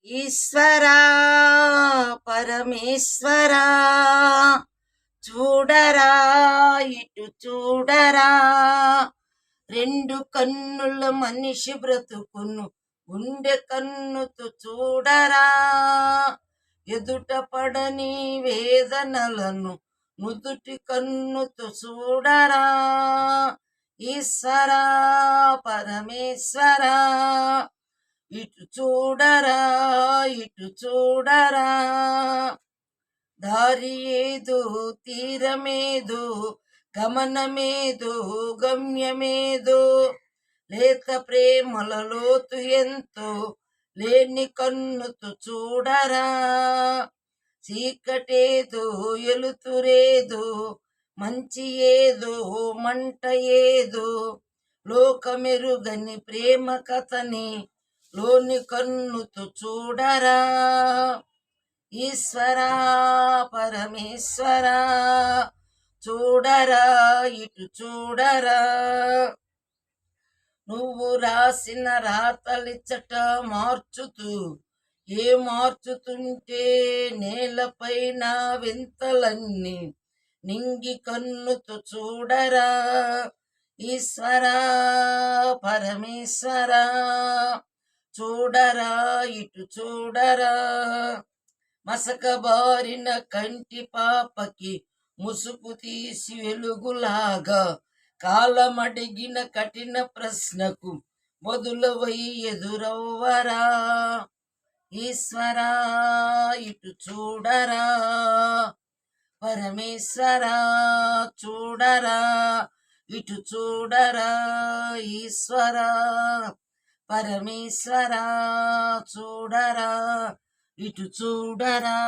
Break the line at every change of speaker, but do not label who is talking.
ఈశ్వరా పరమేశ్వరా చూడరా ఇటు చూడరా, రెండు కన్నుల మనిషి బ్రతుకును గుండె కన్నుతో చూడరా, ఎదుట పడని వేదనలను నుదుటి కన్నుతో చూడరా. ఈశ్వరా పరమేశ్వరా ఇటు చూడరా ఇటు చూడరా, దారి ఏదో తీరమేదో గమనమేదో గమ్యమేదో, లేత ప్రేమల లోతు ఎంతో లేని కన్నుతో చూడరా, చీకటేదో ఎలుతురేదో మంచి ఏదో మంట ఏదో, లోకమెరుగని ప్రేమ కథని లోని కన్నుతో చూడరా. ఈశ్వరా పరమేశ్వరా చూడరా ఇటు చూడరా, నువ్వు రాసిన రాతలిచ్చట మార్చుతూ మార్చుతుంటే నేలపైన వింతలన్నీ నింగి కన్నుతో చూడరా. ఈశ్వరా పరమేశ్వరా చూడరా ఇటు చూడరా, మసకబారిన కంటి పాపకి ముసుగు తీసి వెలుగులాగా, కాలమడిగిన కఠిన ప్రశ్నకు బదులవై ఎదురవ్వరా. ఈశ్వరా ఇటు చూడరా, పరమేశ్వరా చూడరా ఇటు చూడరా. ఈశ్వరా పరమేశ్వరా చూడరా ఇటు చూడరా.